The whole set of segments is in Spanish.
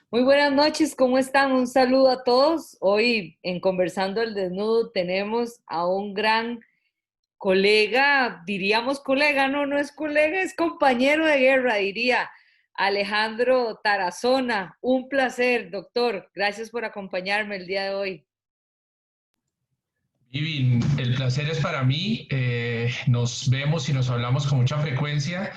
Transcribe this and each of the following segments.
Muy buenas noches, ¿cómo están? Un saludo a todos. Hoy en Conversando el Desnudo tenemos a un gran colega, diríamos colega, no, no es colega, es compañero de guerra, diría Alejandro Tarazona. Un placer, doctor. Gracias por acompañarme el día de hoy. Vivi, el placer es para mí. Nos vemos y nos hablamos con mucha frecuencia,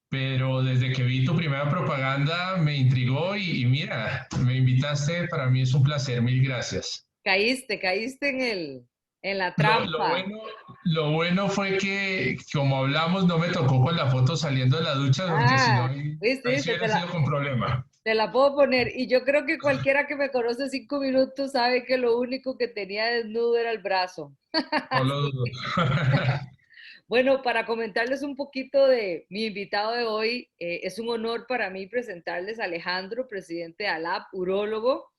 pero desde que vi tu primera propaganda me intrigó y mira, me invitaste. Para mí es un placer. Mil gracias. Caíste en la Lo, lo trampa. bueno, lo bueno fue que, como hablamos, no me tocó con la foto saliendo de la ducha, porque si no, Ah, ahí viste, sí viste, hubiera sido con problema. te la puedo poner. Y yo creo que cualquiera que me conoce 5 minutos sabe que lo único que tenía desnudo era el brazo. No lo dudo. Bueno, para comentarles un poquito de mi invitado de hoy, es un honor para mí presentarles a Alejandro, presidente de ALAP, urólogo,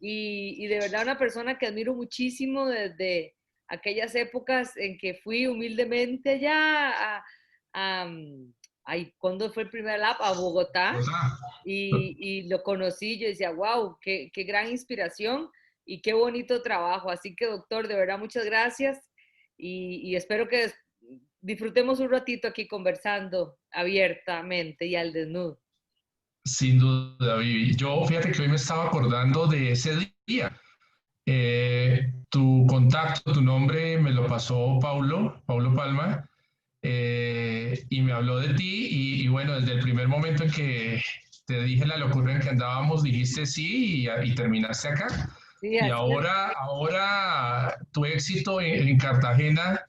y de verdad una persona que admiro muchísimo desde aquellas épocas en que fui humildemente allá ay, ¿cuándo fue el primer ALAP? A Bogotá, ¿Verdad? y lo conocí, yo decía, wow, qué gran inspiración y qué bonito trabajo. Así que, doctor, de verdad, muchas gracias y espero que disfrutemos un ratito aquí conversando abiertamente y al desnudo. Sin duda, Vivi. Yo, fíjate que hoy me estaba acordando de ese día. Tu contacto, tu nombre me lo pasó Paulo Palma, y me habló de ti y bueno, desde el primer momento en que te dije la locura en que andábamos, dijiste sí y terminaste acá. Sí, Y así es. ahora tu éxito en Cartagena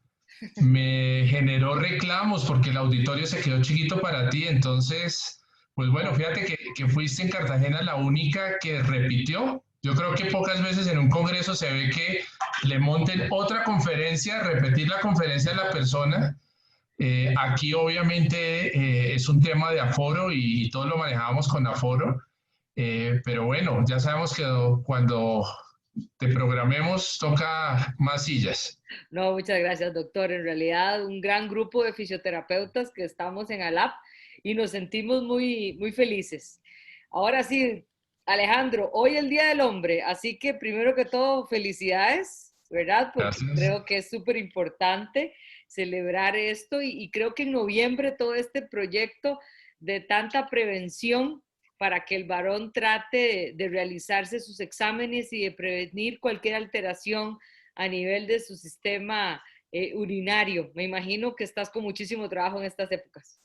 me generó reclamos porque el auditorio se quedó chiquito para ti, entonces, pues bueno, fíjate que fuiste en Cartagena la única que repitió. Yo creo que pocas veces en un congreso se ve que le monten otra conferencia, repetir la conferencia de la persona. Aquí obviamente es un tema de aforo y todos lo manejamos con aforo, pero bueno, ya sabemos que cuando te programemos toca más sillas. No, muchas gracias, doctor. En realidad, un gran grupo de fisioterapeutas que estamos en ALAP y nos sentimos muy felices. Ahora sí, Alejandro, hoy es el Día del Hombre, así que primero que todo, felicidades, ¿verdad? Porque Gracias. creo que es súper importante celebrar esto y creo que en noviembre todo este proyecto de tanta prevención para que el varón trate de realizarse sus exámenes y de prevenir cualquier alteración a nivel de su sistema urinario. Me imagino que estás con muchísimo trabajo en estas épocas.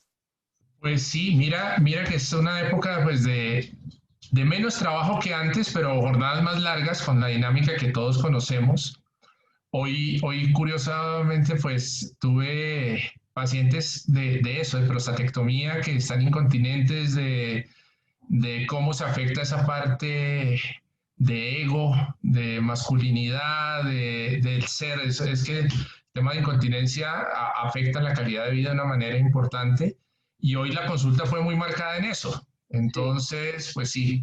Pues sí, mira que es una época pues de menos trabajo que antes, pero jornadas más largas con la dinámica que todos conocemos. Hoy curiosamente, pues tuve pacientes de eso, de prostatectomía, que están incontinentes, de cómo se afecta esa parte de ego, de masculinidad, del ser. Es que el tema de incontinencia afecta la calidad de vida de una manera importante y hoy la consulta fue muy marcada en eso. Sí. Entonces, pues sí,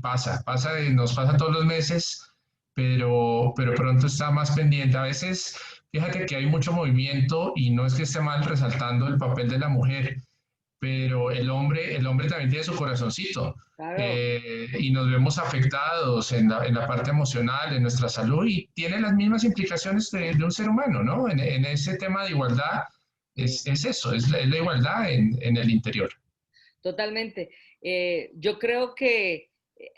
nos pasa todos los meses, pero pronto está más pendiente. A veces, fíjate que hay mucho movimiento y no es que esté mal resaltando el papel de la mujer, pero el hombre también tiene su corazoncito, Claro. y nos vemos afectados en la parte emocional, en nuestra salud, y tiene las mismas implicaciones de un ser humano, ¿no? En ese tema de igualdad Sí. es eso, es la igualdad en el interior. Totalmente. Yo creo que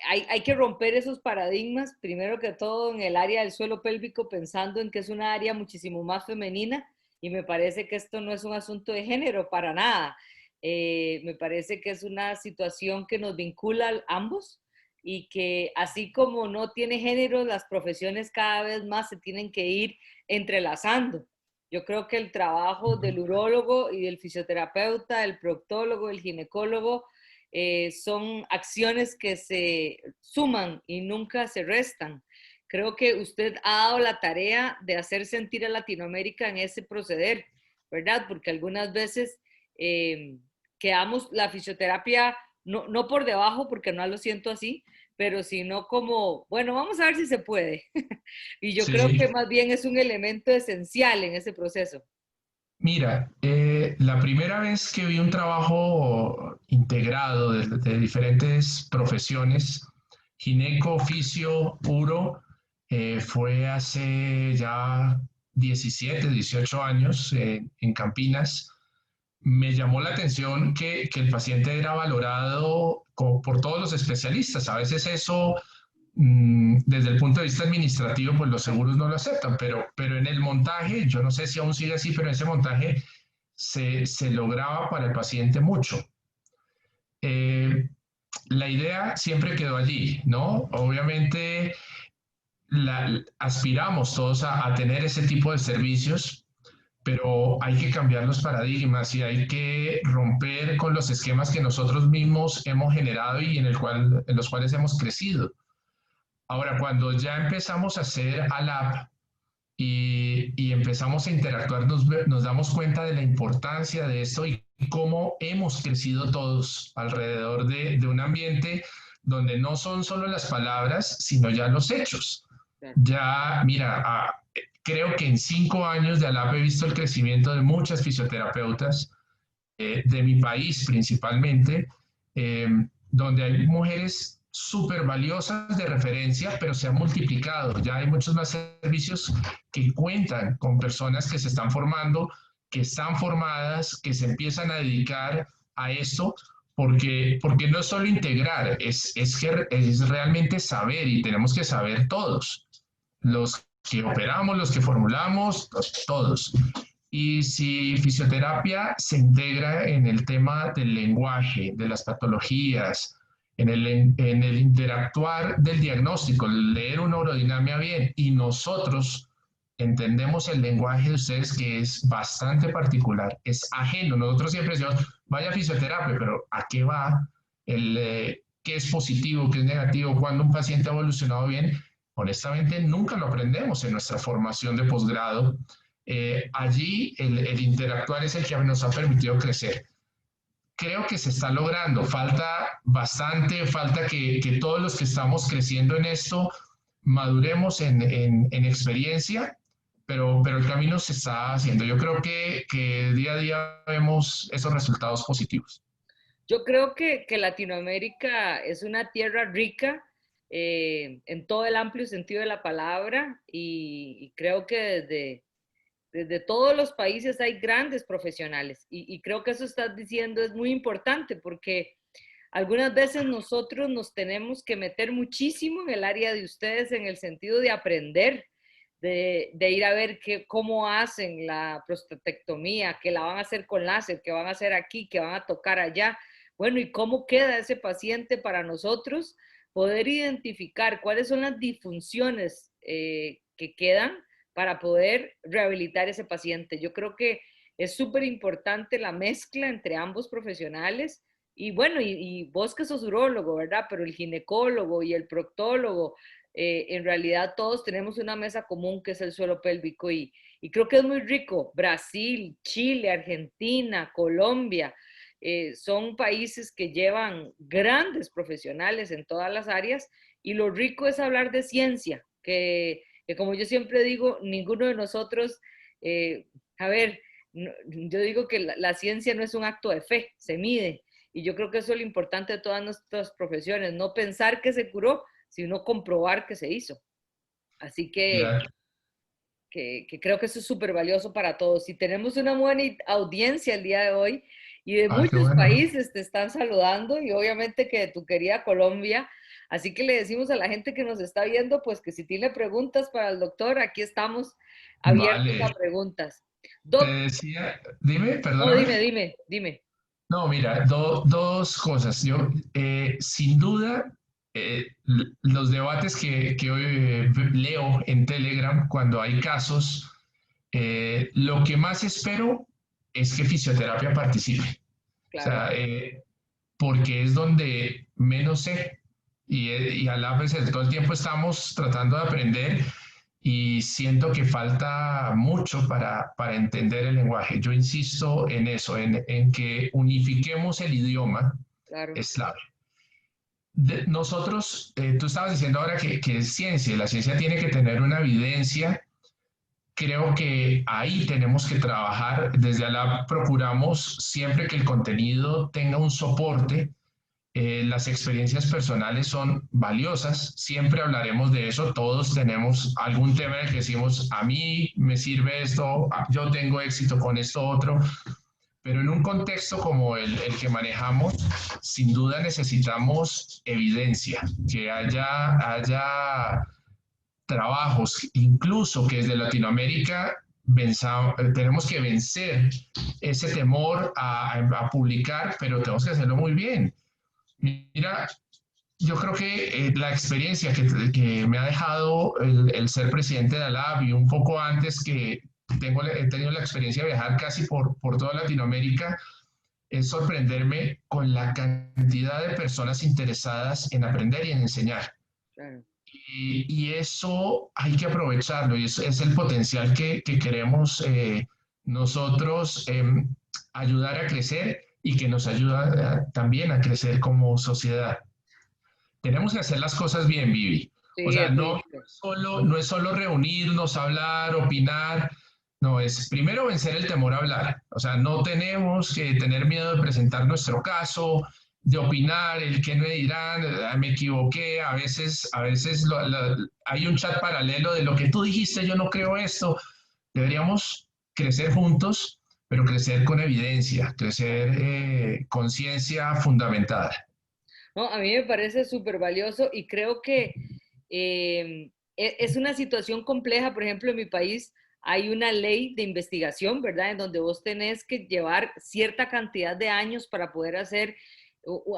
hay que romper esos paradigmas, primero que todo en el área del suelo pélvico, pensando en que es una área muchísimo más femenina y me parece que esto no es un asunto de género para nada. Me parece que es una situación que nos vincula a ambos y que así como no tiene género, las profesiones cada vez más se tienen que ir entrelazando. Yo creo que el trabajo del urólogo y del fisioterapeuta, el proctólogo, el ginecólogo, son acciones que se suman y nunca se restan. Creo que usted ha dado la tarea de hacer sentir a Latinoamérica en ese proceder, ¿verdad? Porque algunas veces eh, quedamos la fisioterapia no por debajo, porque no lo siento así, pero sino como, bueno, vamos a ver si se puede. Y yo creo que Sí. más bien es un elemento esencial en ese proceso. Mira, la primera vez que vi un trabajo integrado de diferentes profesiones, gineco, fisio, uro, fue hace ya 17, 18 años en Campinas. Me llamó la atención que el paciente era valorado por todos los especialistas. A veces eso, desde el punto de vista administrativo, pues los seguros no lo aceptan, pero en el montaje, yo no sé si aún sigue así, pero en ese montaje se lograba para el paciente mucho. Eh, la idea siempre quedó allí, ¿no? Obviamente aspiramos todos a tener ese tipo de servicios, pero hay que cambiar los paradigmas y hay que romper con los esquemas que nosotros mismos hemos generado y en los cuales hemos crecido. Ahora, cuando ya empezamos a hacer ALAP y empezamos a interactuar, nos damos cuenta de la importancia de esto y cómo hemos crecido todos alrededor de un ambiente donde no son solo las palabras, sino ya los hechos. Ya, mira, creo que en 5 años de ALAP he visto el crecimiento de muchas fisioterapeutas, de mi país principalmente, eh, donde hay mujeres súper valiosas de referencia, pero se han multiplicado. Ya hay muchos más servicios que cuentan con personas que se están formando, que están formadas, que se empiezan a dedicar a esto, porque no es solo integrar, es realmente saber y tenemos que saber todos, los que operamos, los que formulamos, todos. Y si fisioterapia se integra en el tema del lenguaje, de las patologías, en el interactuar del diagnóstico, leer una urodinamia bien, y nosotros entendemos el lenguaje de ustedes que es bastante particular, es ajeno. Nosotros siempre decimos, vaya fisioterapia, pero ¿a qué va? ¿Qué es positivo, qué es negativo? ¿Cuándo un paciente ha evolucionado bien? Honestamente, nunca lo aprendemos en nuestra formación de posgrado. Allí el interactuar es el que nos ha permitido crecer. Creo que se está logrando, falta bastante, falta que todos los que estamos creciendo en esto maduremos en experiencia, pero el camino se está haciendo. Yo creo que día a día vemos esos resultados positivos. Yo creo que Latinoamérica es una tierra rica en todo el amplio sentido de la palabra y creo que desde todos los países hay grandes profesionales y creo que eso estás diciendo es muy importante porque algunas veces nosotros nos tenemos que meter muchísimo en el área de ustedes en el sentido de aprender, de ir a ver cómo hacen la prostatectomía, que la van a hacer con láser, que van a hacer aquí, que van a tocar allá. Bueno, ¿y cómo queda ese paciente para nosotros? Poder identificar cuáles son las disfunciones que quedan para poder rehabilitar ese paciente. Yo creo que es súper importante la mezcla entre ambos profesionales. Y bueno, y vos que sos urólogo, ¿verdad? Pero el ginecólogo y el proctólogo, en realidad todos tenemos una mesa común que es el suelo pélvico y creo que es muy rico. Brasil, Chile, Argentina, Colombia, son países que llevan grandes profesionales en todas las áreas y lo rico es hablar de ciencia, que como yo siempre digo, ninguno de nosotros, a ver, no, yo digo que la ciencia no es un acto de fe, se mide. Y yo creo que eso es lo importante de todas nuestras profesiones, no pensar que se curó, sino comprobar que se hizo. Así Claro. que creo que eso es súper valioso para todos. Y tenemos una buena audiencia el día de hoy y de Ah, qué muchos bueno. países te están saludando y obviamente que de tu querida Colombia. Así que le decimos a la gente que nos está viendo, pues que si tiene preguntas para el doctor, aquí estamos abiertos a Vale. preguntas. Te Doc, decía, dime, no, perdóname. dime. No, mira, dos cosas. Yo, sin duda, los debates que hoy leo en Telegram cuando hay casos, lo que más espero es que fisioterapia participe. O Claro. sea, porque es donde menos sé y a la vez todo el tiempo estamos tratando de aprender y siento que falta mucho para entender el lenguaje. Yo insisto en eso, en que unifiquemos el idioma, Claro. es clave. Nosotros, tú estabas diciendo ahora que es ciencia, y la ciencia tiene que tener una evidencia. Creo que ahí tenemos que trabajar. Desde ALAB procuramos siempre que el contenido tenga un soporte las experiencias personales son valiosas, siempre hablaremos de eso, todos tenemos algún tema en el que decimos, a mí me sirve esto, yo tengo éxito con esto otro, pero en un contexto como el que manejamos, sin duda necesitamos evidencia, que haya trabajos, incluso que desde Latinoamérica tenemos que vencer ese temor a publicar, pero tenemos que hacerlo muy bien. Mira, yo creo que la experiencia que me ha dejado el ser presidente de ALAB y un poco antes que he tenido la experiencia de viajar casi por toda Latinoamérica, es sorprenderme con la cantidad de personas interesadas en aprender y en enseñar. Claro. Y eso hay que aprovecharlo y es el potencial que queremos nosotros ayudar a crecer y que nos ayuda también a crecer como sociedad. Tenemos que hacer las cosas bien, Vivi. O Sí, sea, es lindo. no es solo reunirnos, hablar, opinar. No, es primero vencer el temor a hablar. O sea, no tenemos que tener miedo de presentar nuestro caso, de opinar, el qué me dirán, me equivoqué. A veces hay un chat paralelo de lo que tú dijiste, yo no creo esto. Deberíamos crecer juntos, pero crecer con evidencia, crecer con ciencia fundamentada. No, a mí me parece súper valioso y creo que es una situación compleja. Por ejemplo, en mi país hay una ley de investigación, ¿verdad? En donde vos tenés que llevar cierta cantidad de años para poder hacer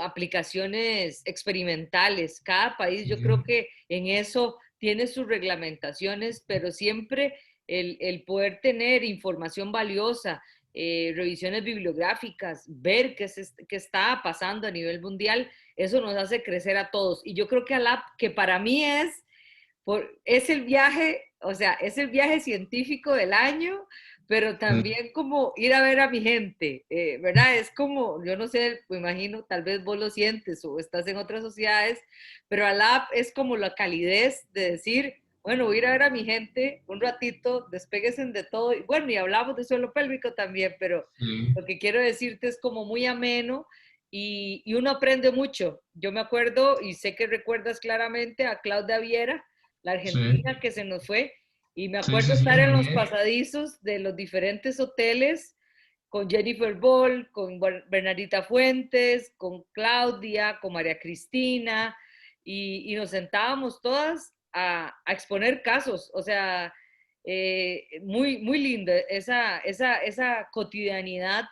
aplicaciones experimentales. Cada país, yo creo que en eso tiene sus reglamentaciones, pero siempre el poder tener información valiosa, revisiones bibliográficas, ver qué está pasando a nivel mundial, eso nos hace crecer a todos. Y yo creo que ALAP, que para mí es el viaje, o sea, es el viaje científico del año, pero también como ir a ver a mi gente, ¿verdad? Es como, yo no sé, me imagino, tal vez vos lo sientes o estás en otras sociedades, pero ALAP es como la calidez de decir, bueno, voy a ir a ver a mi gente un ratito, despéguense de todo, y bueno, y hablamos de suelo pélvico también, pero Sí, lo que quiero decirte es como muy ameno y uno aprende mucho. Yo me acuerdo, y sé que recuerdas claramente a Claudia Viera, la sí, argentina que se nos fue, y me sí, acuerdo sí, sí, estar en muy los bien. pasadizos de los diferentes hoteles con Jennifer Ball, con Bernardita Fuentes, con Claudia, con María Cristina, y nos sentábamos todas a exponer casos, o sea, muy, muy lindo esa cotidianidad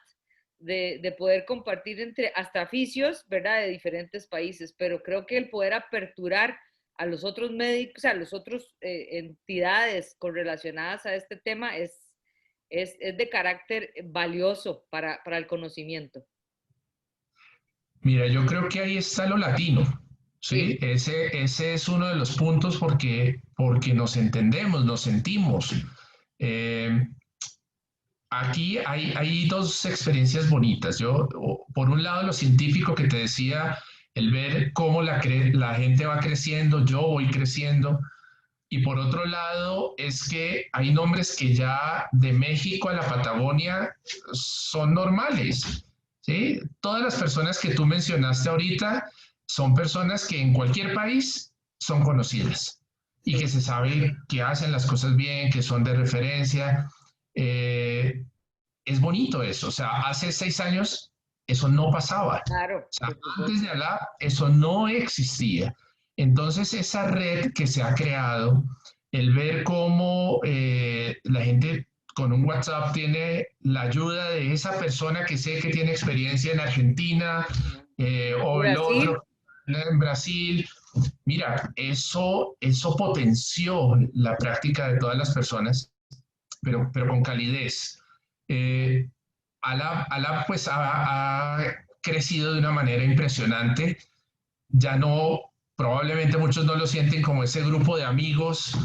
de poder compartir entre hasta aficios, ¿verdad?, de diferentes países, pero creo que el poder aperturar a los otros médicos, a los otros entidades correlacionadas a este tema es de carácter valioso para el conocimiento. Mira, yo creo que ahí está lo latino, ¿sí? Sí, Ese es uno de los puntos porque nos entendemos, nos sentimos. Eh, Aquí hay dos experiencias bonitas. Por un lado, lo científico que te decía, el ver cómo la gente va creciendo, yo voy creciendo. Y por otro lado, es que hay nombres que ya de México a la Patagonia son normales. ¿Sí? Todas las personas que tú mencionaste ahorita son personas que en cualquier país son conocidas y que sí, se sabe que hacen las cosas bien, que son de referencia. Eh, es bonito eso. O sea, hace 6 años eso no pasaba. claro, O sea, por antes supuesto. de Alá eso no existía. Entonces, esa red que se ha creado, el ver cómo la gente con un WhatsApp tiene la ayuda de esa persona que sé que tiene experiencia en Argentina Y o el Brasil, otro en Brasil. Mira, eso potenció la práctica de todas las personas, pero con calidez. Eh, Alab pues ha crecido de una manera impresionante. Ya no, probablemente muchos no lo sienten como ese grupo de amigos,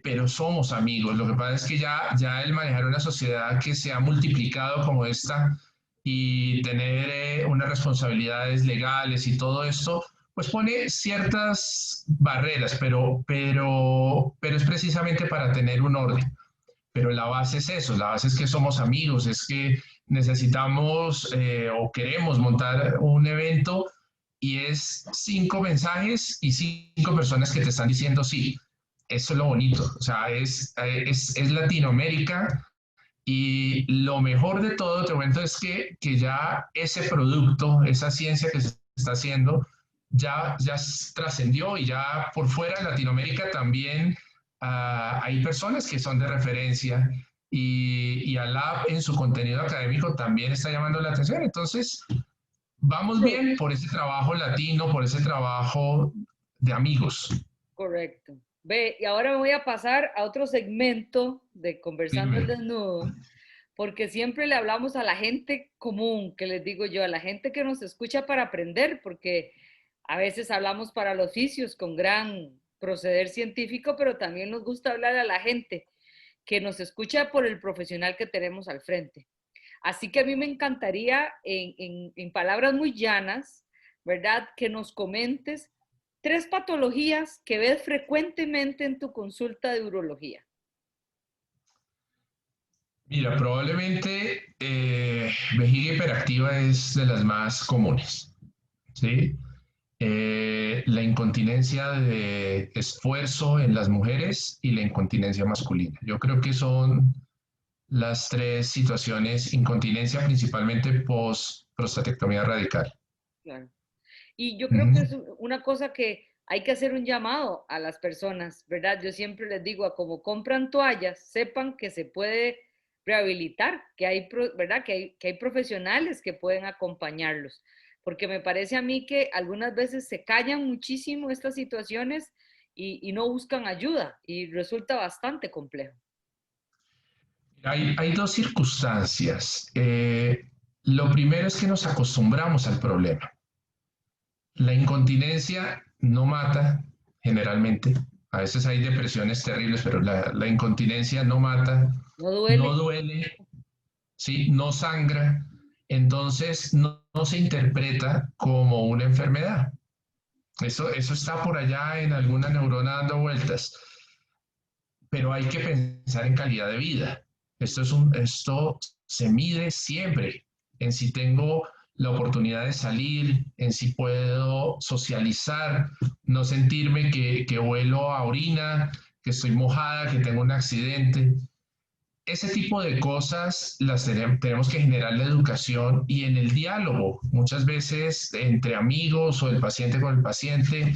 pero somos amigos. Lo que pasa es que ya el manejar una sociedad que se ha multiplicado como esta y tener unas responsabilidades legales y todo esto, pues pone ciertas barreras, pero es precisamente para tener un orden. Pero la base es eso, la base es que somos amigos, es que necesitamos o queremos montar un evento y es 5 mensajes y 5 personas que te están diciendo sí. Eso es lo bonito. O sea, es Latinoamérica y lo mejor de todo, te cuento, es que ya ese producto, esa ciencia que se está haciendo, ya trascendió y ya por fuera de Latinoamérica también hay personas que son de referencia y Alab en su contenido académico también está llamando la atención. Entonces, vamos bien por ese trabajo latino, por ese trabajo de amigos. Correcto. Ve, y ahora me voy a pasar a otro segmento de Conversando al Dime. Desnudo, porque siempre le hablamos a la gente común, que les digo yo, a la gente que nos escucha para aprender, porque a veces hablamos para los oficios con gran proceder científico, pero también nos gusta hablar a la gente que nos escucha por el profesional que tenemos al frente. Así que a mí me encantaría, en palabras muy llanas, ¿verdad? Que nos comentes 3 patologías que ves frecuentemente en tu consulta de urología. Mira, probablemente vejiga hiperactiva es de las más comunes, ¿sí? La incontinencia de esfuerzo en las mujeres y la incontinencia masculina. Yo creo que son las 3 situaciones, incontinencia principalmente post prostatectomía radical. Claro. Y yo creo que Ujú. es una cosa que hay que hacer un llamado a las personas, ¿verdad? Yo siempre les digo, a como compran toallas, sepan que se puede rehabilitar, que hay, ¿verdad? Que hay profesionales que pueden acompañarlos, porque me parece a mí que algunas veces se callan muchísimo estas situaciones y no buscan ayuda y resulta bastante complejo. Hay 2 circunstancias. Lo primero es que nos acostumbramos al problema. La incontinencia no mata generalmente. A veces hay depresiones terribles, pero la incontinencia no mata, ¿No no duele? duele, ¿sí? No sangra. Entonces no se interpreta como una enfermedad. Eso está por allá en alguna neurona dando vueltas, pero hay que pensar en calidad de vida. Esto se mide siempre en si tengo la oportunidad de salir, en si puedo socializar, no sentirme que huelo a orina, que estoy mojada, que tengo un accidente. Ese tipo de cosas las tenemos que generar la educación y en el diálogo, muchas veces entre amigos o el paciente con el paciente,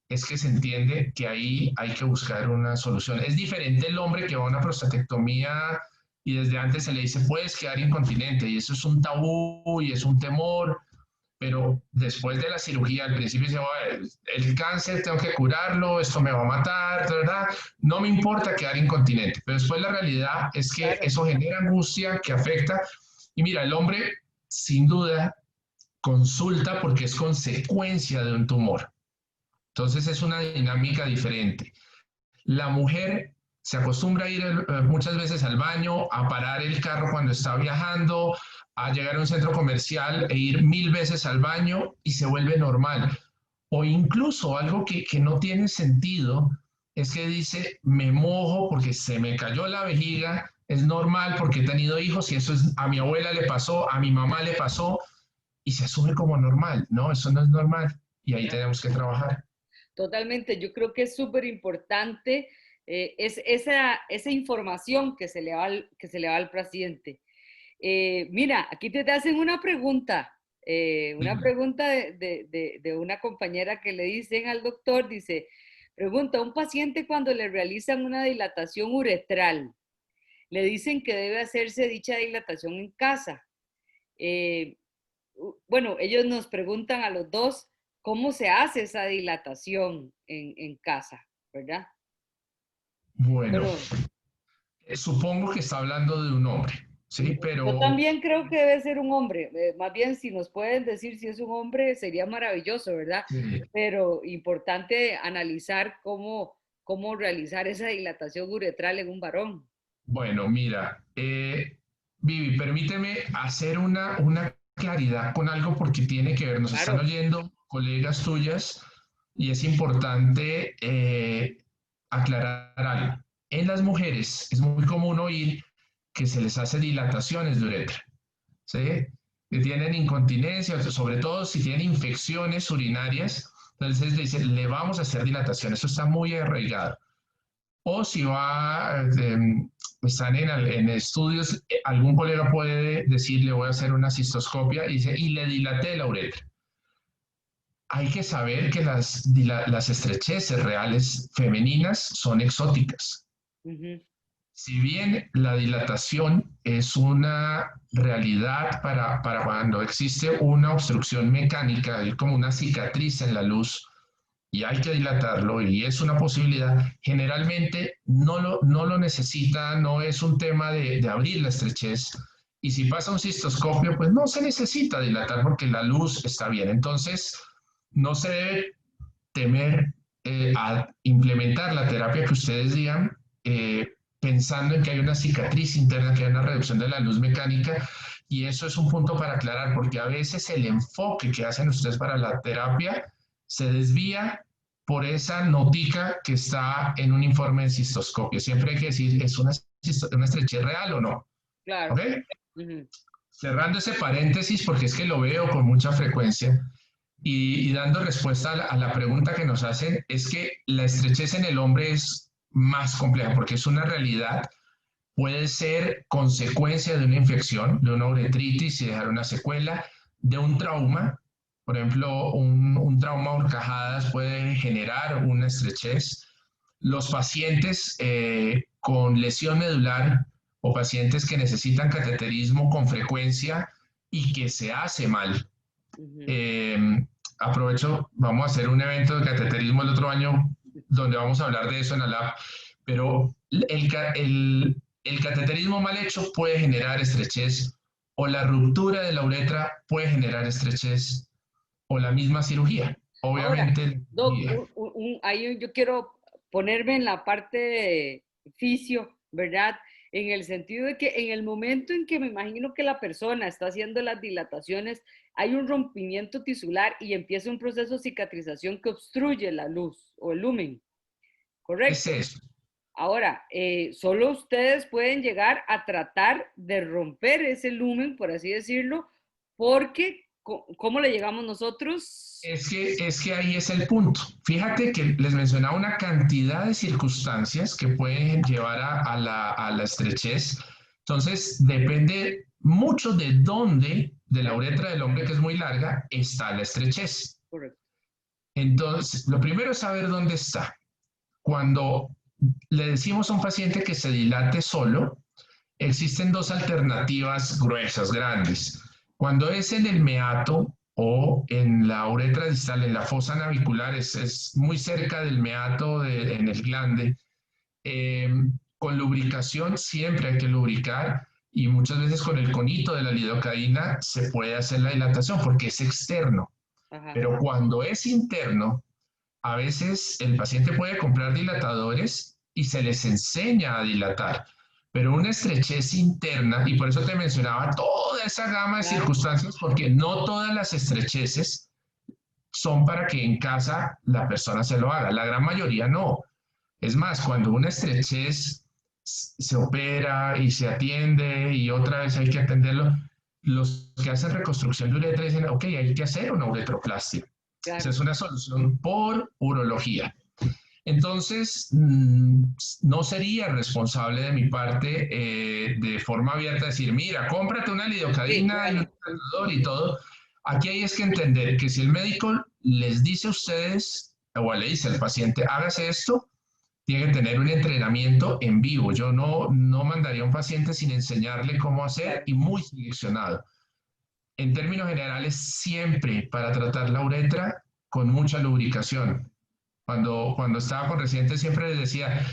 es que se entiende que ahí hay que buscar una solución. Es diferente el hombre que va a una prostatectomía y desde antes se le dice puedes quedar incontinente y eso es un tabú y es un temor, pero después de la cirugía al principio dice, el cáncer tengo que curarlo, esto me va a matar, ¿verdad? No me importa quedar incontinente, pero después la realidad es que Claro. eso genera angustia que afecta y mira, el hombre sin duda consulta porque es consecuencia de un tumor. Entonces es una dinámica diferente. La mujer se acostumbra a ir muchas veces al baño, a parar el carro cuando está viajando, a llegar a un centro comercial e ir 1000 veces al baño y se vuelve normal. O incluso algo que no tiene sentido es que dice, me mojo porque se me cayó la vejiga, es normal porque he tenido hijos y eso es, a mi abuela le pasó, a mi mamá le pasó y se asume como normal. No, eso no es normal y ahí tenemos que trabajar. Totalmente, yo creo que es súper importante es esa información que se le va al paciente. Mira, aquí te hacen una Dime. pregunta de una compañera que le dicen al doctor, dice, pregunta, un paciente cuando le realizan una dilatación uretral, le dicen que debe hacerse dicha dilatación en casa. Eh, bueno, ellos nos preguntan a los dos cómo se hace esa dilatación en casa, ¿verdad? Bueno, Bueno, supongo que está hablando de un hombre, ¿sí? yo Pero también creo que debe ser un hombre. Más bien, si nos pueden decir si es un hombre, sería maravilloso, ¿verdad? Pero importante analizar cómo realizar esa dilatación uretral en un varón. bueno, mira, Vivi, permíteme hacer una claridad con algo porque tiene que ver, nos están Claro, oyendo colegas tuyas y es importante aclarar algo. En las mujeres es muy común oír que se les hace dilataciones de uretra, ¿sí? que tienen incontinencia, sobre todo si tienen infecciones urinarias, entonces le dicen, le vamos a hacer dilatación, eso está muy arraigado. O si están en estudios, algún colega puede decir, le voy a hacer una cistoscopia y le dilaté la uretra. Hay que saber que las estrecheces reales femeninas son exóticas. Ujú. Si bien la dilatación es una realidad para cuando existe una obstrucción mecánica, como una cicatriz en la luz, y hay que dilatarlo, y es una posibilidad, generalmente no lo necesita, no es un tema de abrir la estrechez, y si pasa un cistoscopio, pues no se necesita dilatar porque la luz está bien. Entonces, no se debe temer a implementar la terapia que ustedes digan, pensando en que hay una cicatriz interna, que hay una reducción de la luz mecánica, y eso es un punto para aclarar, porque a veces el enfoque que hacen ustedes para la terapia se desvía por esa notica que está en un informe de cistoscopio. Siempre hay que decir, ¿es una estrechez real o no? Claro. ¿Ok? Ujú. Cerrando ese paréntesis, porque es que lo veo con mucha frecuencia, y dando respuesta a la pregunta que nos hacen, es que la estrechez en el hombre es más compleja, porque es una realidad, puede ser consecuencia de una infección, de una uretritis y dejar una secuela, de un trauma. Por ejemplo, un trauma a horcajadas puede generar una estrechez. Los pacientes con lesión medular o pacientes que necesitan cateterismo con frecuencia y que se hace mal. Ujú. Eh, Aprovecho, vamos a hacer un evento de cateterismo el otro año donde vamos a hablar de eso en la lab, pero el cateterismo mal hecho puede generar estrechez, o la ruptura de la uretra puede generar estrechez, o la misma cirugía. Ahora, Obviamente, la Doc, cirugía. ahí yo quiero ponerme en la parte de fisio, ¿verdad? En el sentido de que en el momento en que me imagino que la persona está haciendo las dilataciones, hay un rompimiento tisular y empieza un proceso de cicatrización que obstruye la luz o el lumen, Es ¿correcto? eso. Ahora, solo ustedes pueden llegar a tratar de romper ese lumen, por así decirlo, porque ¿cómo le llegamos nosotros? Es que ahí es el punto. Fíjate que les mencionaba una cantidad de circunstancias que pueden llevar a la estrechez. Entonces, depende mucho de dónde, de la Claro, uretra del hombre, que es muy larga, está la estrechez. correcto. Entonces, lo primero es saber dónde está. Cuando le decimos a un paciente que se dilate solo, existen dos alternativas gruesas, grandes. Cuando es en el meato o en la uretra distal, en la fosa navicular, es muy cerca del meato en el glande, eh, con lubricación siempre hay que lubricar, y muchas veces con el conito de la lidocaína se puede hacer la dilatación porque es externo. Ajá. Pero cuando es interno, a veces el paciente puede comprar dilatadores y se les enseña a dilatar, pero una estrechez interna, y por eso te mencionaba toda esa gama de Claro. circunstancias, porque no todas las estrecheces son para que en casa la persona se lo haga, la gran mayoría no. Es más, cuando una estrechez se opera y se atiende y otra vez hay que atenderlo, los que hacen reconstrucción de uretra dicen, ok, hay que hacer una uretroplastia. Esa Claro. es una solución por urología. Entonces, no sería responsable de mi parte de forma abierta decir, mira, cómprate una Sí, lidocaína y un claro. tratador y todo. Aquí hay es que entender que si el médico les dice a ustedes o le dice al paciente, hágase esto, tiene que tener un entrenamiento en vivo. Yo no mandaría a un paciente sin enseñarle cómo hacer Claro. y muy seleccionado. En términos generales, siempre para tratar la uretra con mucha lubricación. Cuando estaba con residentes siempre les decía,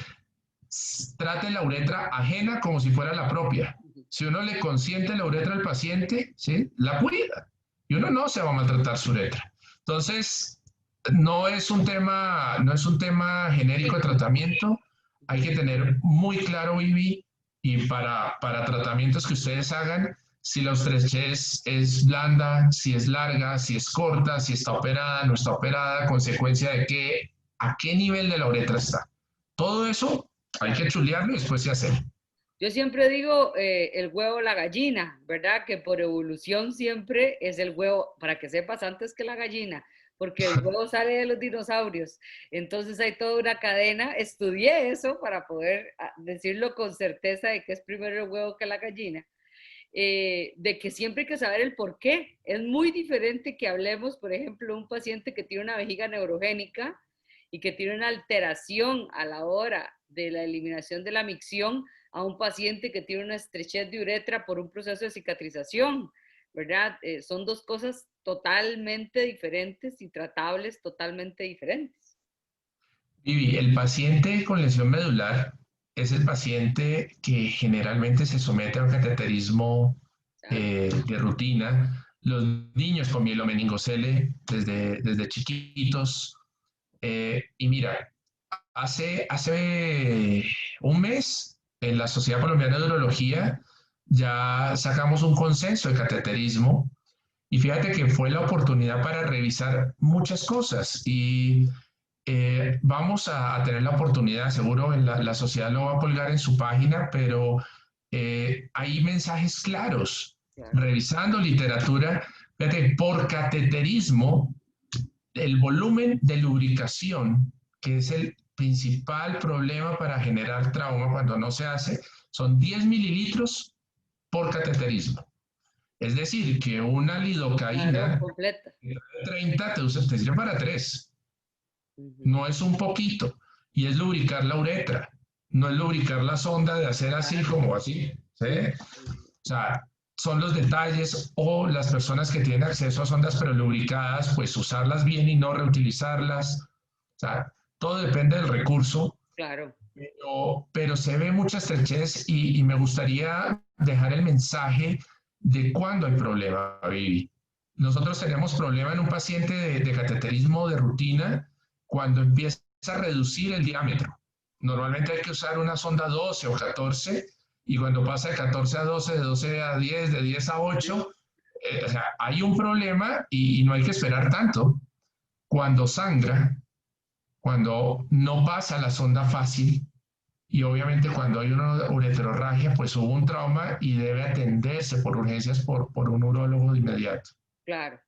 trate la uretra ajena como si fuera la propia. Si uno le consiente la uretra al paciente, ¿sí? La cuida. Y uno no se va a maltratar su uretra. Entonces, no es un tema genérico de tratamiento. Hay que tener muy claro, Vivi, y para tratamientos que ustedes hagan, si la estrechez es blanda, si es larga, si es corta, si está operada, no está operada, consecuencia de qué, a qué nivel de la uretra está. Todo eso hay Claro. que chulearlo y después se hace. Yo siempre digo el huevo, la gallina, ¿verdad? Que por evolución siempre es el huevo, para que sepas antes que la gallina, porque el huevo sale de los dinosaurios. Entonces hay toda una cadena. Estudié eso para poder decirlo con certeza de que es primero el huevo que la gallina. De que siempre hay que saber el por qué. Es muy diferente que hablemos, por ejemplo, de un paciente que tiene una vejiga neurogénica y que tiene una alteración a la hora de la eliminación de la micción a un paciente que tiene una estrechez de uretra por un proceso de cicatrización, ¿verdad? Son dos cosas totalmente diferentes y tratables totalmente diferentes. Vivi, el paciente con lesión medular es el paciente que generalmente se somete a un cateterismo de rutina. Los niños con mielomeningocele desde chiquitos. Y mira, hace un mes en la Sociedad Colombiana de Urología ya sacamos un consenso de cateterismo y fíjate que fue la oportunidad para revisar muchas cosas y vamos a tener la oportunidad, seguro la sociedad lo va a colgar en su página, pero hay mensajes claros. Claro. Revisando literatura, fíjate, por cateterismo, el volumen de lubricación, que es el principal problema para generar trauma cuando no se hace, son 10 mililitros por cateterismo. Es decir, que una Claro, lidocaína completa. de 30 te sirve para 3. No es un poquito. Y es lubricar la uretra. No es lubricar la sonda de hacer así como así. ¿Sí? O sea, son los detalles o las personas que tienen acceso a sondas pero lubricadas, pues usarlas bien y no reutilizarlas. O sea, todo depende del recurso. Claro. Pero se ve mucha estrechez y me gustaría dejar el mensaje de cuándo hay problema, Vivi. Nosotros tenemos problema en un paciente de cateterismo de rutina cuando empieza a reducir el diámetro. Normalmente hay que usar una sonda 12 o 14 y cuando pasa de 14 a 12, de 12 a 10, de 10 a 8, o sea, hay un problema y no hay que esperar tanto. Cuando sangra, cuando no pasa la sonda fácil y obviamente cuando hay una ureterorragia, pues hubo un trauma y debe atenderse por urgencias por un urólogo de inmediato. Claro.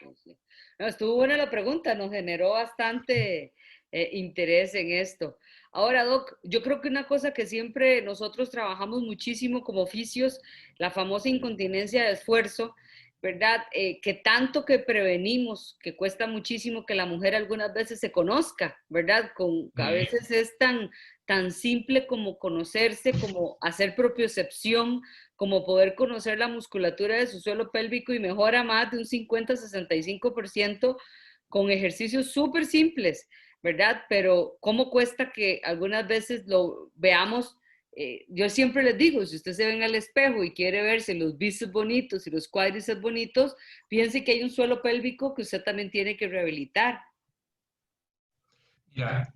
Sí, sí. No, estuvo buena la pregunta, nos generó bastante interés en esto. Ahora, Doc, yo creo que una cosa que siempre nosotros trabajamos muchísimo como oficios, la famosa incontinencia de esfuerzo, ¿verdad? Que tanto que prevenimos, que cuesta muchísimo que la mujer algunas veces se conozca, ¿verdad? A veces es tan simple como conocerse, como hacer propiocepción, como poder conocer la musculatura de su suelo pélvico y mejora más de un 50-65% con ejercicios súper simples, ¿verdad? Pero cómo cuesta que algunas veces lo veamos. Yo siempre les digo, si usted se ve en el espejo y quiere verse los bíceps bonitos y los cuádriceps bonitos, piense que hay un suelo pélvico que usted también tiene que rehabilitar. Mira,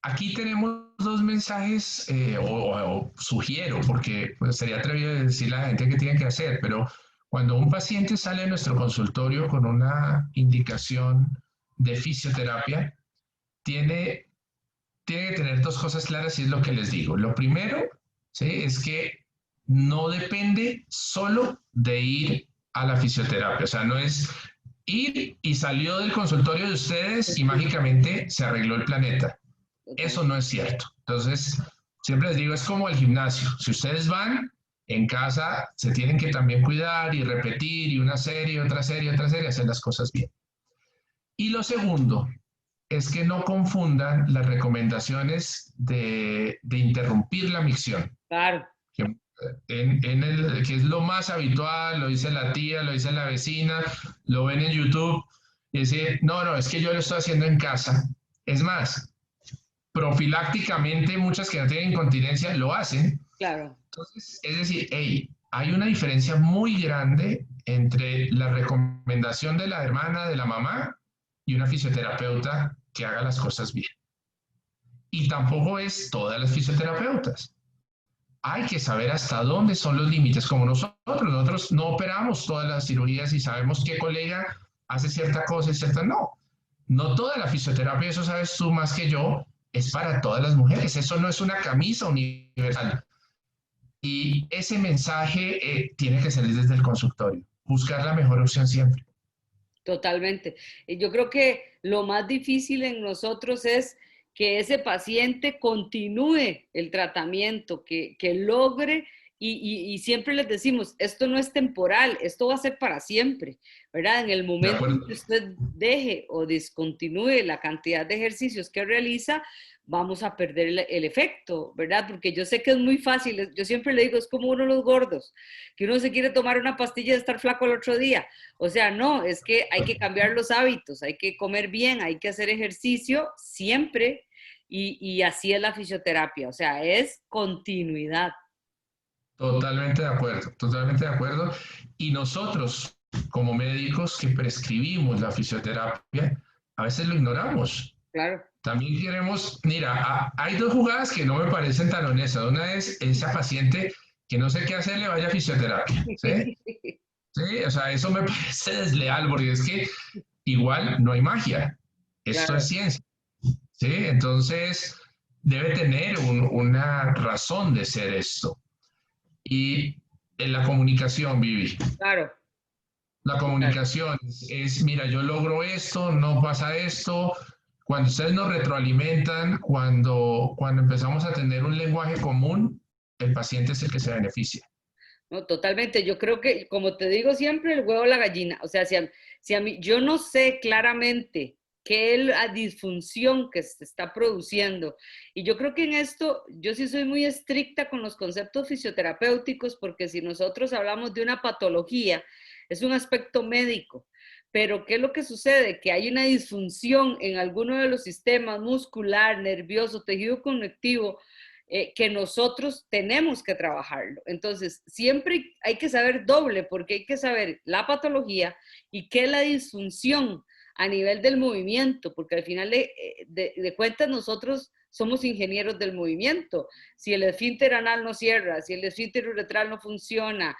aquí tenemos dos mensajes, o sugiero, porque pues, sería atrevido de decirle a la gente qué tiene que hacer, pero cuando un paciente sale de nuestro consultorio con una indicación de fisioterapia, tiene, tiene que tener dos cosas claras y es lo que les digo. Lo primero, ¿sí? Es que no depende solo de ir a la fisioterapia, o sea, no es ir y salió del consultorio de ustedes y mágicamente se arregló el planeta. Eso no es cierto. Entonces, siempre les digo, es como el gimnasio. Si ustedes van en casa, se tienen que también cuidar y repetir y una serie, otra serie, otra serie, hacer las cosas bien. Y lo segundo es que no confundan las recomendaciones de interrumpir la micción. Claro. Que, que es lo más habitual, lo dice la tía, lo dice la vecina, lo ven en YouTube, y decir, no, es que yo lo estoy haciendo en casa. Es más, profilácticamente muchas que no tienen incontinencia lo hacen. Claro. Entonces, es decir, hey, hay una diferencia muy grande entre la recomendación de la hermana, de la mamá, y una fisioterapeuta que haga las cosas bien. Y tampoco es todas las fisioterapeutas. Hay que saber hasta dónde son los límites, como nosotros no operamos todas las cirugías y sabemos qué colega hace cierta cosa y cierta no. No toda la fisioterapia, eso sabes tú más que yo, es para todas las mujeres. Eso no es una camisa universal. Y ese mensaje tiene que salir desde el consultorio, buscar la mejor opción siempre. Totalmente. Y yo creo que lo más difícil en nosotros es que ese paciente continúe el tratamiento, que logre, y siempre les decimos, esto no es temporal, esto va a ser para siempre, ¿verdad? En el De momento en acuerdo. que usted deje o discontinúe la cantidad de ejercicios que realiza, vamos a perder el efecto, ¿verdad? Porque yo sé que es muy fácil, yo siempre le digo, es como uno de los gordos, que uno se quiere tomar una pastilla de estar flaco el otro día. O sea, no, es que hay que cambiar los hábitos, hay que comer bien, hay que hacer ejercicio siempre y así es la fisioterapia, o sea, es continuidad. Totalmente de acuerdo, totalmente de acuerdo. Y nosotros, como médicos que prescribimos la fisioterapia, a veces lo ignoramos. Claro. También queremos, mira, hay dos jugadas que no me parecen tan honestas. Una es esa paciente que no sé qué hacerle, vaya a fisioterapia, ¿sí? Sí, o sea, eso me parece desleal porque es que igual no hay magia, esto es Claro, ciencia, ¿sí? Entonces debe tener una razón de ser esto. Y en la comunicación, Vivi, claro, la claro. comunicación mira, yo logro esto, no pasa esto. Cuando ustedes nos retroalimentan, cuando empezamos a tener un lenguaje común, el paciente es el que se beneficia. No, totalmente. Yo creo que, como te digo siempre, el huevo o la gallina. O sea, si a mí, yo no sé claramente qué es la disfunción que se está produciendo. Y yo creo que en esto, yo sí soy muy estricta con los conceptos fisioterapéuticos, porque si nosotros hablamos de una patología, es un aspecto médico. Pero ¿qué es lo que sucede? Que hay una disfunción en alguno de los sistemas muscular, nervioso, tejido conectivo, que nosotros tenemos que trabajarlo. Entonces, siempre hay que saber doble, porque hay que saber la patología y qué es la disfunción a nivel del movimiento, porque al final de cuentas nosotros somos ingenieros del movimiento. Si el esfínter anal no cierra, si el esfínter uretral no funciona,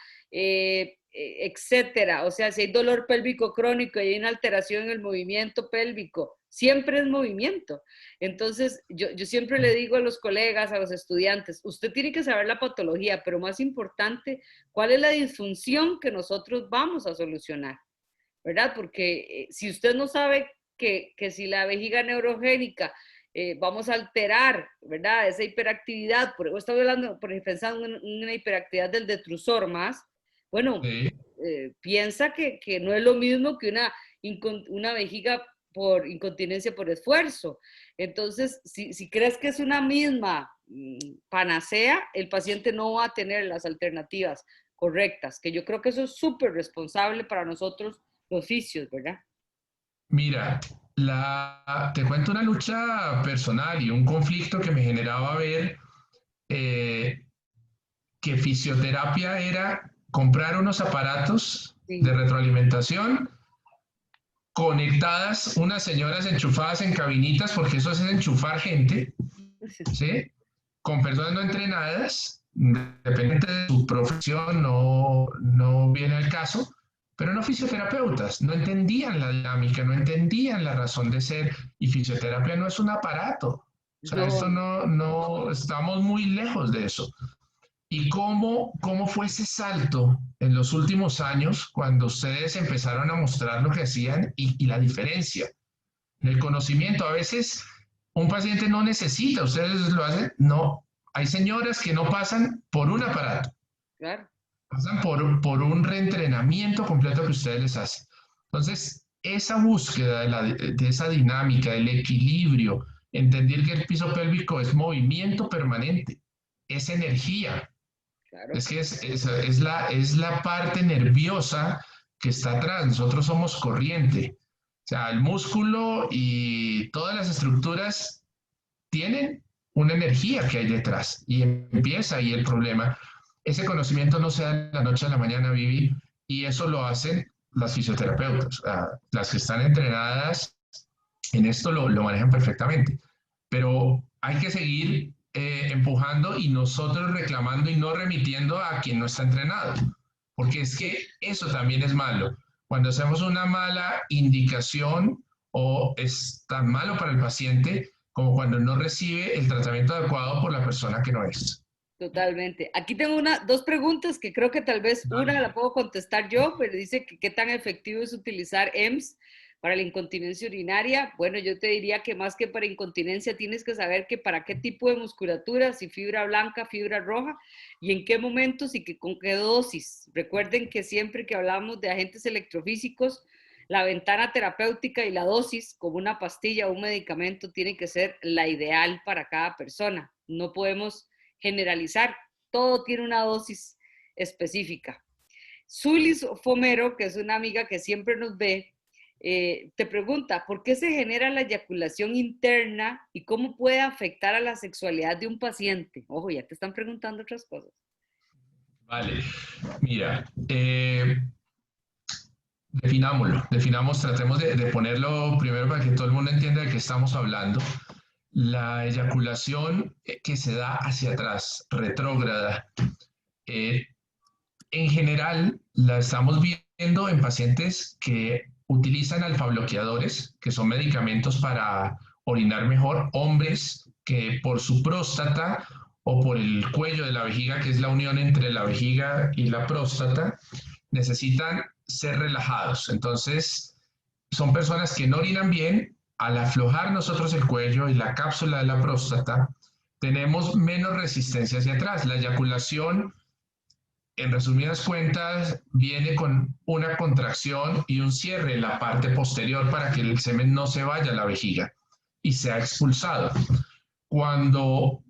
etcétera. O sea, si hay dolor pélvico crónico y hay una alteración en el movimiento pélvico, siempre es movimiento. Entonces, yo siempre le digo a los colegas, a los estudiantes, usted tiene que saber la patología, pero más importante, ¿cuál es la disfunción que nosotros vamos a solucionar? ¿Verdad? Porque si usted no sabe que si la vejiga neurogénica vamos a alterar, ¿verdad? Esa hiperactividad, por eso estoy hablando, por pensando en una hiperactividad del detrusor más, bueno, Sí. piensa que no es lo mismo que una vejiga por incontinencia por esfuerzo. Entonces, si crees que es una misma panacea, el paciente no va a tener las alternativas correctas, que yo creo que eso es súper responsable para nosotros los fisios, ¿verdad? Mira, te cuento una lucha personal y un conflicto que me generaba ver eh, que fisioterapia era comprar unos aparatos de Sí, retroalimentación conectadas, unas señoras enchufadas en cabinitas, porque eso es enchufar gente, ¿sí? Con personas no entrenadas, depende de su profesión, no viene el caso, pero no fisioterapeutas, no entendían la dinámica, no entendían la razón de ser, y fisioterapia no es un aparato. O sea, esto no, no, estamos muy lejos de eso. ¿Y cómo fue ese salto en los últimos años cuando ustedes empezaron a mostrar lo que hacían y la diferencia en el conocimiento? A veces un paciente no necesita, ustedes lo hacen, no. Hay señoras que no pasan por un aparato, claro, pasan por un reentrenamiento completo que ustedes les hacen. Entonces, esa búsqueda de esa dinámica, del equilibrio, entender que el piso pélvico es movimiento permanente, es energía, claro, es que es la parte nerviosa que está atrás. Nosotros somos corriente. O sea, el músculo y todas las estructuras tienen una energía que hay detrás y empieza ahí el problema. Ese conocimiento no se da de la noche a la mañana, Vivi, y eso lo hacen las fisioterapeutas. Las que están entrenadas en esto lo manejan perfectamente, pero hay que seguir empujando y nosotros reclamando y no remitiendo a quien no está entrenado, porque es que eso también es malo. Cuando hacemos una mala indicación o es tan malo para el paciente como cuando no recibe el tratamiento adecuado por la persona que no es. Totalmente. Aquí tengo dos preguntas que creo que tal vez una Dale. la puedo contestar yo, pero dice que qué tan efectivo es utilizar EMS para la incontinencia urinaria. Bueno, yo te diría que más que para incontinencia tienes que saber que para qué tipo de musculatura, si fibra blanca, fibra roja, y en qué momentos y que con qué dosis. Recuerden que siempre que hablamos de agentes electrofísicos, la ventana terapéutica y la dosis, como una pastilla o un medicamento, tiene que ser la ideal para cada persona. No podemos generalizar, todo tiene una dosis específica. Zulis Fomero, que es una amiga que siempre nos ve, te pregunta, ¿por qué se genera la eyaculación interna y cómo puede afectar a la sexualidad de un paciente? Ojo, ya te están preguntando otras cosas. Vale, mira, definamos, tratemos de ponerlo primero para que todo el mundo entienda de qué estamos hablando. La eyaculación que se da hacia atrás, retrógrada, eh, en general la estamos viendo en pacientes que utilizan alfabloqueadores, que son medicamentos para orinar mejor, hombres que por su próstata o por el cuello de la vejiga, que es la unión entre la vejiga y la próstata, necesitan ser relajados. Entonces, son personas que no orinan bien. Al aflojar nosotros el cuello y la cápsula de la próstata, tenemos menos resistencia hacia atrás. La eyaculación, en resumidas cuentas, viene con una contracción y un cierre en la parte posterior para que el semen no se vaya a la vejiga y sea expulsado. Cuando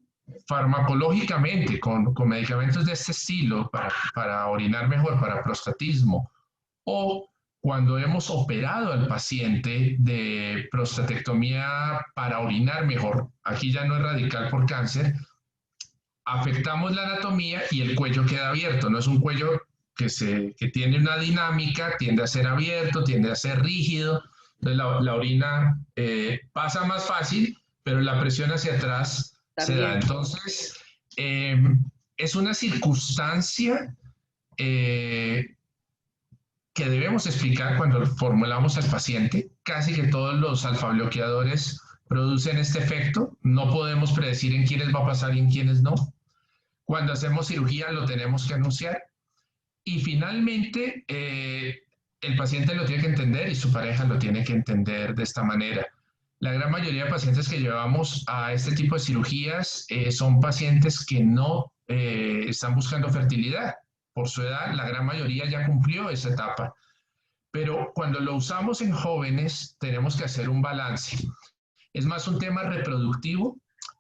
farmacológicamente, con medicamentos de este estilo, para orinar mejor, para prostatismo, o cuando hemos operado al paciente de prostatectomía para orinar mejor, aquí ya no es radical por cáncer, afectamos la anatomía y el cuello queda abierto. No es un cuello que tiene una dinámica, tiende a ser abierto, tiende a ser rígido. Entonces la orina pasa más fácil, pero la presión hacia atrás se da. También. Entonces, eh, es una circunstancia eh, que debemos explicar cuando formulamos al paciente. Casi que todos los alfa-bloqueadores producen este efecto. No podemos predecir en quiénes va a pasar y en quiénes no. Cuando hacemos cirugía lo tenemos que anunciar. Y finalmente, el paciente lo tiene que entender y su pareja lo tiene que entender de esta manera. La gran mayoría de pacientes que llevamos a este tipo de cirugías son pacientes que no están buscando fertilidad. Por su edad, la gran mayoría ya cumplió esa etapa. Pero cuando lo usamos en jóvenes, tenemos que hacer un balance. Es más un tema reproductivo.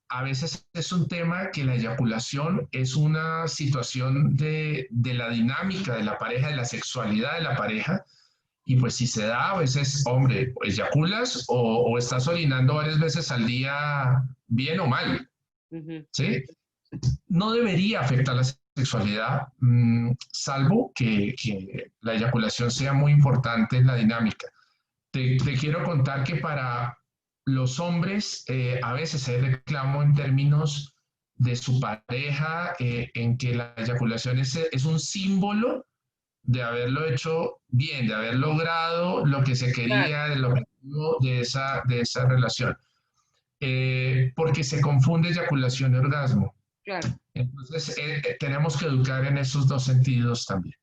A veces es un tema que la eyaculación es una situación de la dinámica de la pareja, de la sexualidad de la pareja. Y pues si se da, a veces, hombre, eyaculas o estás orinando varias veces al día, bien o mal, Uh -huh. ¿sí? No debería afectar la sexualidad, salvo que la eyaculación sea muy importante en la dinámica. Te quiero contar que para los hombres a veces hay reclamo en términos de su pareja, en que la eyaculación es un símbolo de haberlo hecho bien, de haber logrado lo que se Claro, quería, del objetivo de esa relación. Porque se confunde eyaculación y orgasmo. claro. Entonces, tenemos que educar en esos dos sentidos también.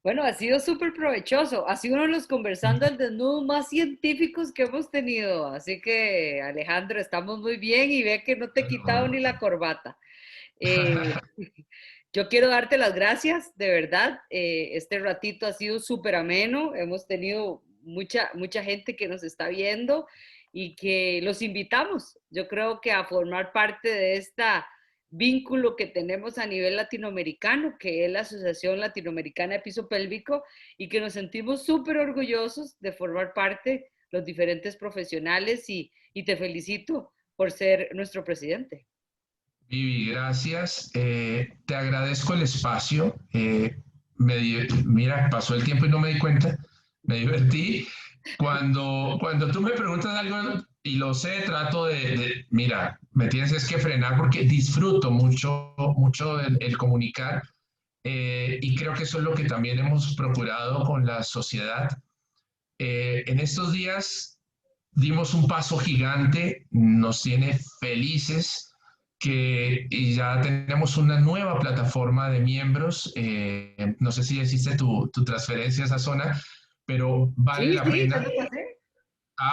Bueno, ha sido súper provechoso. Ha sido uno de los conversando al desnudo más científicos que hemos tenido. Así que, Alejandro, estamos muy bien y ve que no te he quitado ni la corbata. Eh, yo quiero darte las gracias, de verdad. Este ratito ha sido súper ameno. Hemos tenido mucha gente que nos está viendo y que los invitamos, yo creo que a formar parte de esta vínculo que tenemos a nivel latinoamericano, que es la Asociación Latinoamericana de Piso Pélvico, y que nos sentimos súper orgullosos de formar parte los diferentes profesionales y te felicito por ser nuestro presidente. Vivi, gracias. Te agradezco el espacio. Mira, pasó el tiempo y no me di cuenta. Me divertí. Cuando tú me preguntas algo y lo sé, trato mira, me tienes es que frenar porque disfruto mucho el comunicar y creo que eso es lo que también hemos procurado con la sociedad. En estos días dimos un paso gigante, nos tiene felices y ya tenemos una nueva plataforma de miembros. No sé si hiciste tu transferencia a esa zona, pero vale Sí, la sí, ya pena. lo pasé.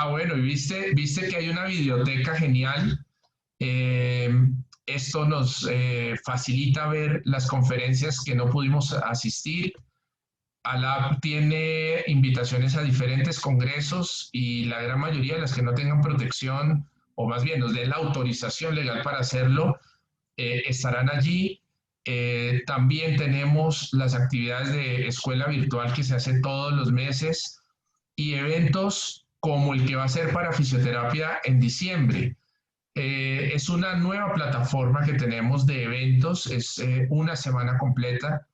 Bueno, y viste que hay una biblioteca genial. Eh, Esto nos facilita ver las conferencias que no pudimos asistir. ALAB tiene invitaciones a diferentes congresos y la gran mayoría de las que no tengan protección, o más bien nos den la autorización legal para hacerlo, estarán allí. También tenemos las actividades de escuela virtual que se hace todos los meses y eventos como el que va a ser para fisioterapia en diciembre. Es una nueva plataforma que tenemos de eventos, es una semana completa,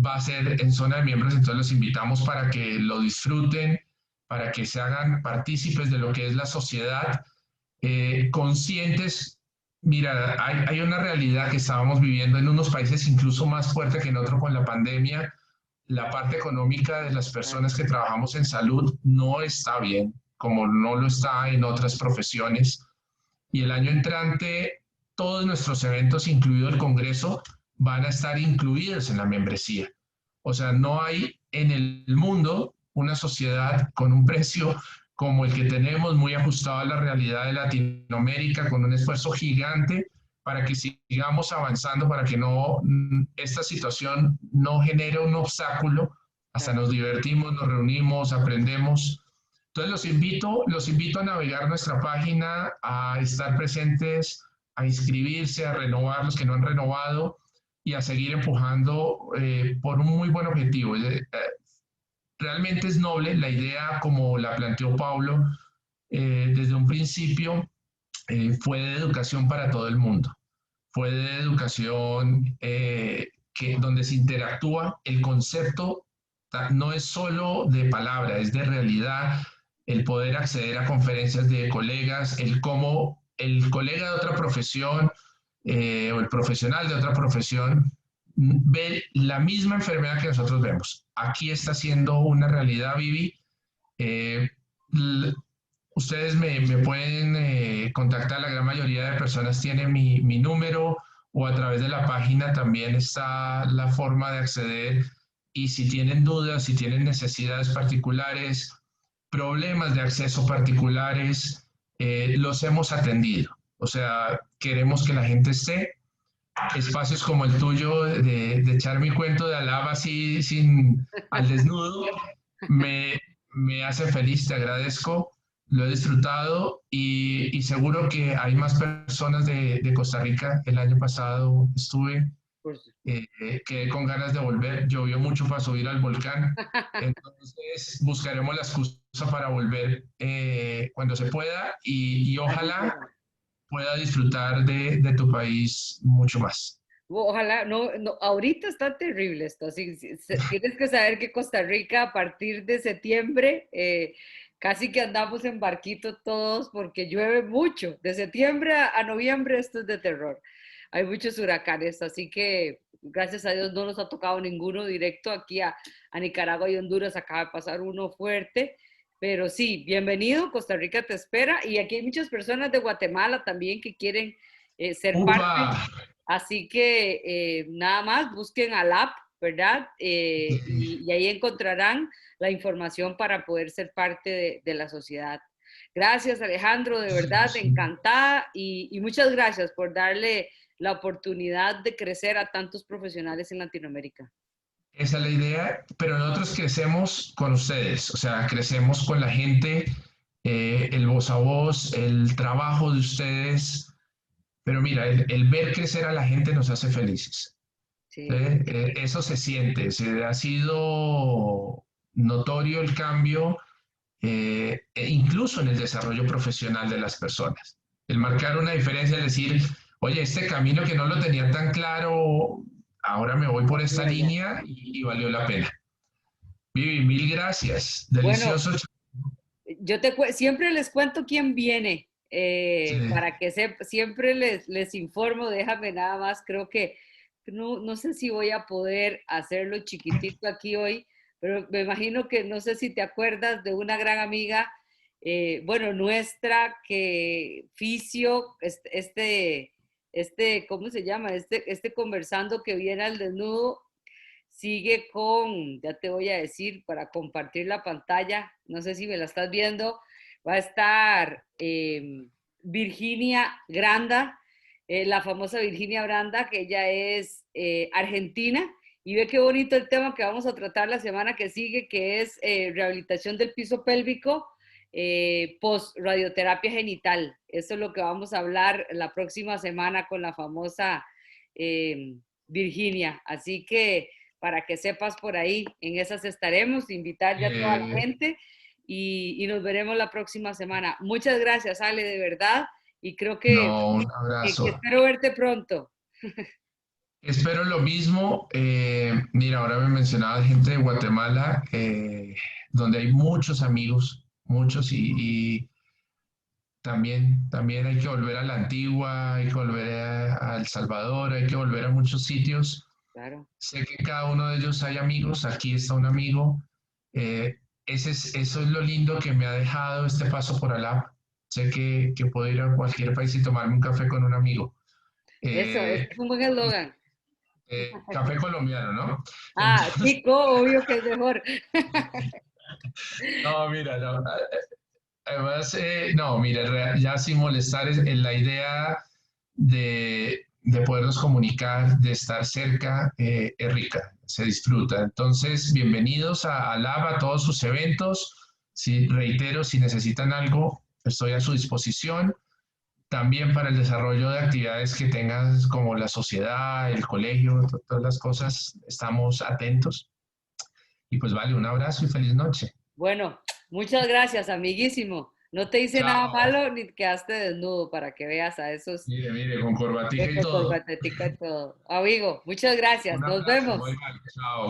va a ser en zona de miembros, entonces los invitamos para que lo disfruten, para que se hagan partícipes de lo que es la sociedad, conscientes. Mira, hay una realidad que estábamos viviendo en unos países incluso más fuerte que en otros con la pandemia. La parte económica de las personas que trabajamos en salud no está bien, como no lo está en otras profesiones. Y el año entrante, todos nuestros eventos, incluido el Congreso, van a estar incluidos en la membresía. O sea, no hay en el mundo una sociedad con un precio como el que tenemos, muy ajustado a la realidad de Latinoamérica, con un esfuerzo gigante para que sigamos avanzando, para que no esta situación no genere un obstáculo. Hasta nos divertimos, nos reunimos, aprendemos. Entonces los invito a navegar nuestra página, a estar presentes, a inscribirse, a renovar los que no han renovado y a seguir empujando por un muy buen objetivo. Realmente es noble la idea, como la planteó Pablo, desde un principio fue de educación para todo el mundo. Fue de educación donde se interactúa. El concepto no es solo de palabra, es de realidad. El poder acceder a conferencias de colegas, el cómo el colega de otra profesión o el profesional de otra profesión ve la misma enfermedad que nosotros vemos. Aquí está siendo una realidad, Vivi. Eh, Ustedes me pueden contactar, la gran mayoría de personas tienen mi número o a través de la página también está la forma de acceder y si tienen dudas, si tienen necesidades particulares, problemas de acceso particulares, los hemos atendido. O sea, queremos que la gente esté. Espacios como el tuyo de echar mi cuento de alaba así al desnudo me, me hace feliz, te agradezco, lo he disfrutado y seguro que hay más personas de Costa Rica. El año pasado estuve, Pues, quedé con ganas de volver, llovió mucho para subir al volcán, entonces buscaremos la excusa para volver cuando se pueda y así ojalá será. pueda disfrutar de tu país mucho más. Ojalá, no, no, ahorita está terrible esto, así, tienes que saber que Costa Rica a partir de septiembre casi que andamos en barquito todos porque llueve mucho, de septiembre a noviembre esto es de terror, hay muchos huracanes, así que gracias a Dios no nos ha tocado ninguno directo aquí a Nicaragua y Honduras, acaba de pasar uno fuerte, pero sí, bienvenido, Costa Rica te espera y aquí hay muchas personas de Guatemala también que quieren ser ¡Upa! parte. Así que nada más busquen al app, ¿verdad? Y ahí encontrarán la información para poder ser parte de la sociedad. Gracias, Alejandro, de verdad, encantada y muchas gracias por darle la oportunidad de crecer a tantos profesionales en Latinoamérica. Esa es la idea, pero nosotros crecemos con ustedes, o sea, crecemos con la gente, el voz a voz, el trabajo de ustedes, pero mira, el ver crecer a la gente nos hace felices. Sí. Eso se siente, se ha sido notorio el cambio, incluso en el desarrollo profesional de las personas. El marcar una diferencia, es decir, oye, este camino que no lo tenía tan claro, ahora me voy por esta línea y valió la pena. Vivi, mil gracias. Bueno, Delicioso. siempre les cuento quién viene, Sí. para que siempre les informo, déjame nada más, creo que no sé si voy a poder hacerlo chiquitito aquí hoy, pero me imagino que no sé si te acuerdas de una gran amiga, bueno, nuestra, que Fisio, ¿cómo se llama? Este conversando que viene al desnudo sigue con, ya te voy a decir, para compartir la pantalla, no sé si me la estás viendo, va a estar Virginia Granda, la famosa Virginia Granda, que ella es argentina, y ve qué bonito el tema que vamos a tratar la semana que sigue, que es rehabilitación del piso pélvico post-radioterapia genital. Eso es lo que vamos a hablar la próxima semana con la famosa Virginia. Así que para que sepas por ahí, en esas estaremos, invitar ya a toda la Eh, gente y nos veremos la próxima semana. Muchas gracias, Ale, de verdad, y creo no, un que abrazo. espero verte pronto. Espero lo mismo. Mira, ahora me mencionaba gente de Guatemala, donde hay muchos amigos, muchos, y también hay que volver a la antigua, hay que volver a El Salvador, hay que volver a muchos sitios. Claro. Sé que en cada uno de ellos hay amigos, aquí está un amigo. Eso es lo lindo que me ha dejado este paso por Alap. Sé que puedo ir a cualquier país y tomarme un café con un amigo. Eso, ese Eh, es un buen eslogan. Café colombiano, ¿no? Ah, Entonces, chico, obvio que es mejor. no, mira, no, además, no, mira, ya sin molestar, la idea de podernos comunicar, de estar cerca, es rica, se disfruta. Entonces, bienvenidos a Lab, a todos sus eventos. Si, reitero, si necesitan algo, estoy a su disposición. También para el desarrollo de actividades que tengas como la sociedad, el colegio, todas las cosas, estamos atentos. Y pues vale, un abrazo y feliz noche. Bueno, muchas gracias, amiguísimo. No te hice nada Chao. malo ni quedaste desnudo para que veas a esos Mire, mire, con corbatica y con todo. corbatetica y todo. Amigo, muchas gracias. Un Nos abrazo, vemos. muy mal, chao.